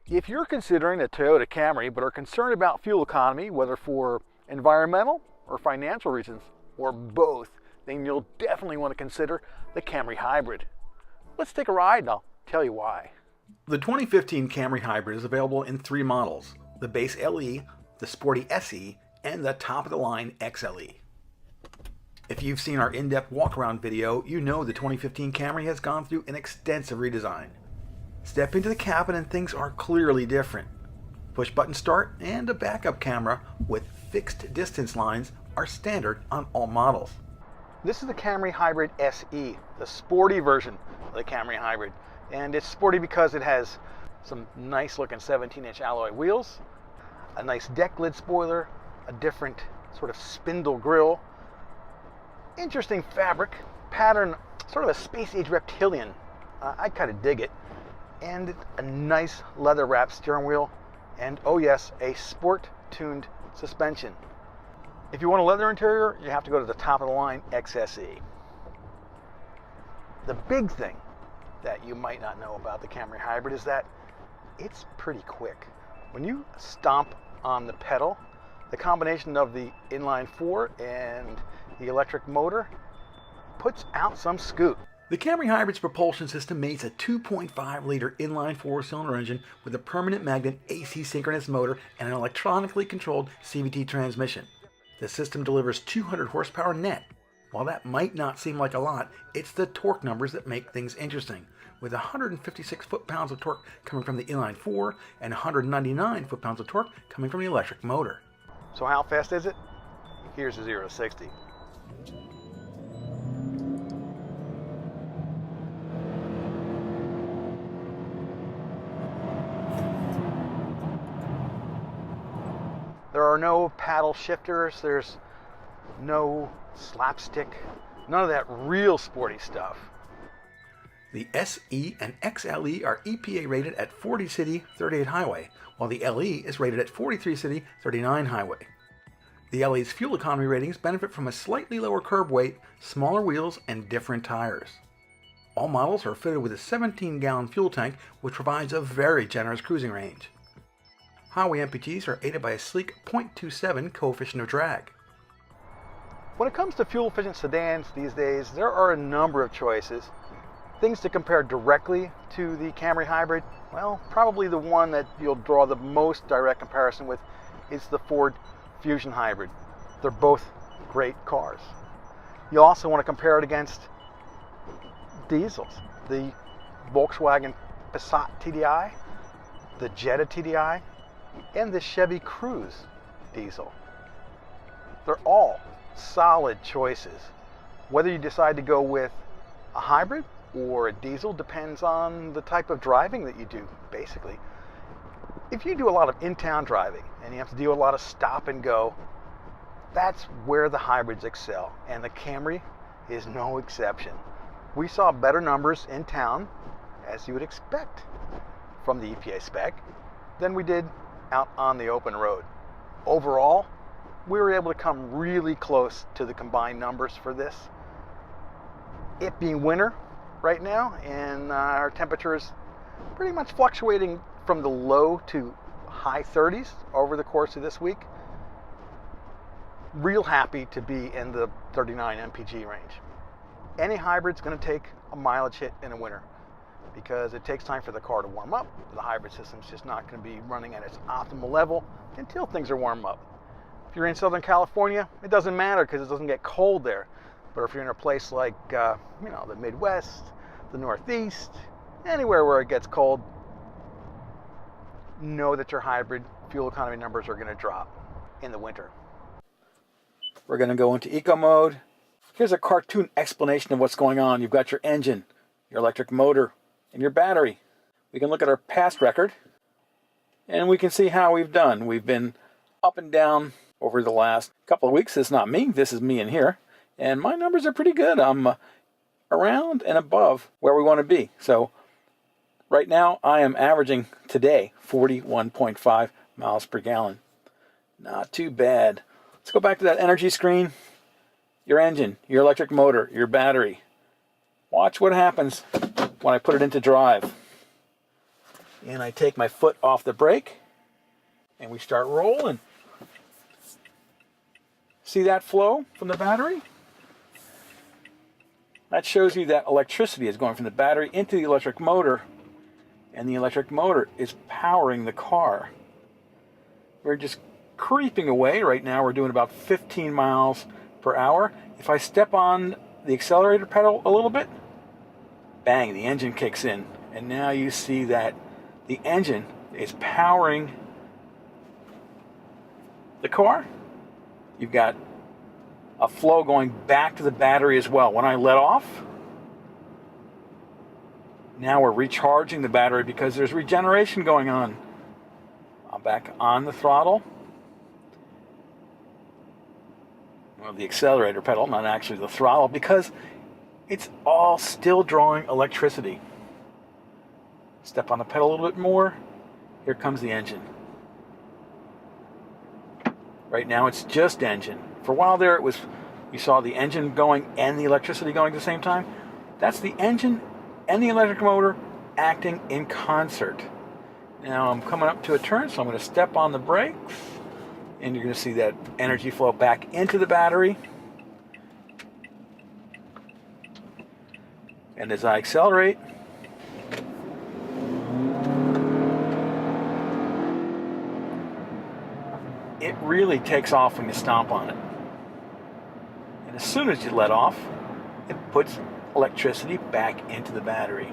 If you're considering a Toyota Camry but are concerned about fuel economy, whether for environmental or financial reasons, or both, then you'll definitely want to consider the Camry Hybrid. Let's take a ride and I'll tell you why. The 2015 Camry Hybrid is available in 3 models: the base LE, the sporty SE, and the top-of-the-line XLE. If you've seen our in-depth walk-around video, you know the 2015 Camry has gone through an extensive redesign. Step into the cabin and things are clearly different. Push-button start and a backup camera with fixed distance lines are standard on all models. This is the Camry Hybrid SE, the sporty version of the Camry Hybrid. And it's sporty because it has some nice looking 17-inch alloy wheels, a nice deck lid spoiler, a different sort of spindle grille, interesting fabric, pattern, sort of a space-age reptilian. I kind of dig it. And a nice leather-wrapped steering wheel, and oh yes, a sport-tuned suspension. If you want a leather interior, you have to go to the top-of-the-line XSE. The big thing that you might not know about the Camry Hybrid is that it's pretty quick. When you stomp on the pedal, the combination of the inline-4 and the electric motor puts out some scoot. The Camry Hybrid's propulsion system mates a 2.5-liter inline 4-cylinder engine with a permanent magnet AC synchronous motor and an electronically controlled CVT transmission. The system delivers 200 horsepower net. While that might not seem like a lot, it's the torque numbers that make things interesting, with 156 foot-pounds of torque coming from the inline 4 and 199 foot-pounds of torque coming from the electric motor. So how fast is it? Here's a 0 to 60. There are no paddle shifters, there's no slapstick, none of that real sporty stuff. The SE and XLE are EPA rated at 40 city, 38 highway, while the LE is rated at 43 city, 39 highway. The LE's fuel economy ratings benefit from a slightly lower curb weight, smaller wheels, and different tires. All models are fitted with a 17-gallon fuel tank, which provides a very generous cruising range. Highway MPGs are aided by a sleek 0.27 coefficient of drag. When it comes to fuel-efficient sedans these days, there are a number of choices. Things to compare directly to the Camry Hybrid, well, probably the one that you'll draw the most direct comparison with is the Ford Fusion Hybrid. They're both great cars. You also want to compare it against diesels. The Volkswagen Passat TDI, the Jetta TDI, and the Chevy Cruze diesel. They're all solid choices. Whether you decide to go with a hybrid or a diesel depends on the type of driving that you do, basically. If you do a lot of in-town driving and you have to deal with a lot of stop and go, that's where the hybrids excel, and the Camry is no exception. We saw better numbers in town, as you would expect from the EPA spec, than we did out on the open road. Overall, we were able to come really close to the combined numbers for this. It being winter right now, and our temperature is pretty much fluctuating from the low to high 30s over the course of this week. Real happy to be in the 39 mpg range. Any hybrid's going to take a mileage hit in the winter because it takes time for the car to warm up. The hybrid system's just not going to be running at its optimal level until things are warm up. If you're in Southern California, it doesn't matter because it doesn't get cold there. But if you're in a place like the Midwest, the Northeast, anywhere where it gets cold, know that your hybrid fuel economy numbers are going to drop in the winter. We're going to go into eco mode. Here's a cartoon explanation of what's going on. You've got your engine, your electric motor, and your battery. We can look at our past record, and we can see how we've done. We've been up and down over the last couple of weeks. This is not me, this is me in here. And my numbers are pretty good. I'm around and above where we want to be. So right now I am averaging today 41.5 miles per gallon. Not too bad. Let's go back to that energy screen. Your engine, your electric motor, your battery. Watch what happens when I put it into drive. And I take my foot off the brake and we start rolling. See that flow from the battery? That shows you that electricity is going from the battery into the electric motor, and the electric motor is powering the car. We're just creeping away right now. We're doing about 15 miles per hour. If I step on the accelerator pedal a little bit, bang, the engine kicks in. And now you see that the engine is powering the car. You've got a flow going back to the battery as well. When I let off, now we're recharging the battery because there's regeneration going on. I'm back on the throttle. Well, the accelerator pedal, not actually the throttle, because it's all still drawing electricity. Step on the pedal a little bit more. Here comes the engine. Right now it's just engine. For a while there, you saw the engine going and the electricity going at the same time. That's the engine and the electric motor acting in concert. Now I'm coming up to a turn, so I'm going to step on the brakes, and you're going to see that energy flow back into the battery. And as I accelerate, it really takes off when you stomp on it. And as soon as you let off, it puts electricity back into the battery.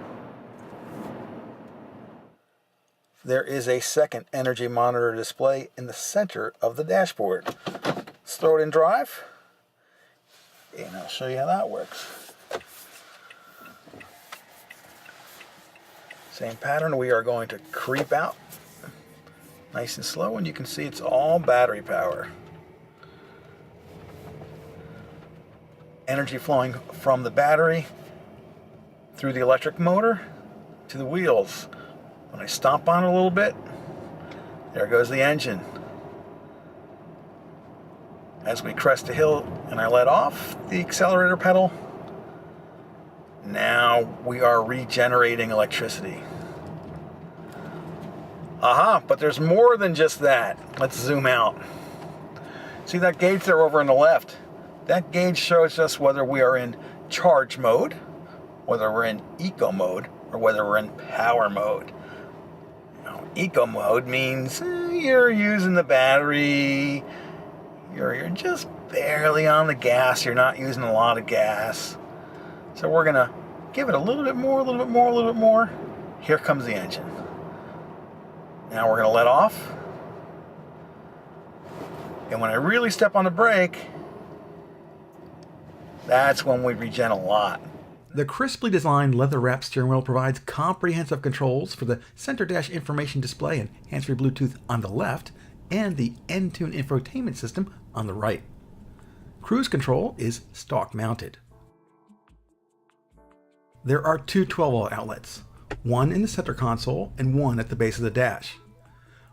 There is a second energy monitor display in the center of the dashboard. Let's throw it in drive, and I'll show you how that works. Same pattern, we are going to creep out nice and slow, and you can see it's all battery power. Energy flowing from the battery through the electric motor to the wheels. When I stomp on it a little bit, there goes the engine. As we crest a hill and I let off the accelerator pedal, now we are regenerating electricity. Aha, but there's more than just that. Let's zoom out. See that gauge there over on the left? That gauge shows us whether we are in charge mode, whether we're in eco mode, or whether we're in power mode. Now, eco mode means you're using the battery, you're just barely on the gas, you're not using a lot of gas. So we're gonna give it a little bit more, a little bit more, a little bit more. Here comes the engine. Now we're going to let off. And when I really step on the brake, that's when we regen a lot. The crisply designed leather-wrapped steering wheel provides comprehensive controls for the center dash information display and hands-free Bluetooth on the left, and the N-Tune infotainment system on the right. Cruise control is stock mounted. There are two 12-volt outlets, one in the center console and one at the base of the dash.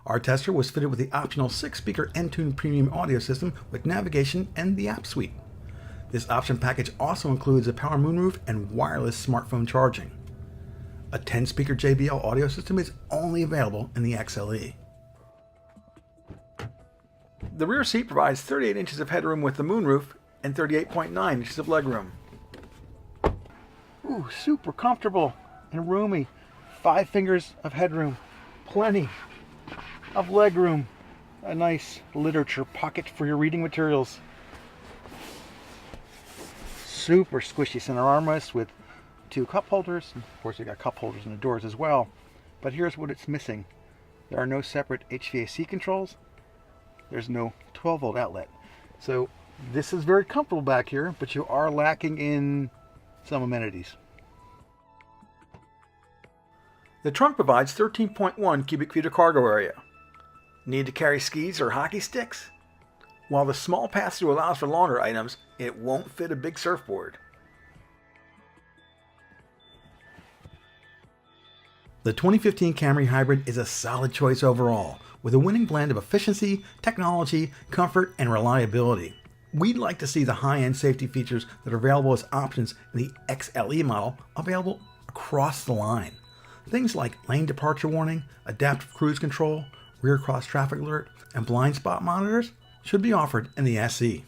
Our tester was fitted with the optional 6-speaker N-Tune premium audio system with navigation and the app suite. This option package also includes a power moonroof and wireless smartphone charging. A 10-speaker JBL audio system is only available in the XLE. The rear seat provides 38 inches of headroom with the moonroof and 38.9 inches of legroom. Ooh, super comfortable and roomy. 5 fingers of headroom. Plenty of legroom. A nice literature pocket for your reading materials. Super squishy center armrest with 2 cup holders. And of course, you got cup holders in the doors as well. But here's what it's missing. There are no separate HVAC controls. There's no 12-volt outlet. So this is very comfortable back here, but you are lacking in some amenities. The trunk provides 13.1 cubic feet of cargo area. Need to carry skis or hockey sticks? While the small pass-through allows for longer items, it won't fit a big surfboard. The 2015 Camry Hybrid is a solid choice overall, with a winning blend of efficiency, technology, comfort, and reliability. We'd like to see the high-end safety features that are available as options in the XLE model available across the line. Things like lane departure warning, adaptive cruise control, rear cross traffic alert, and blind spot monitors should be offered in the SE.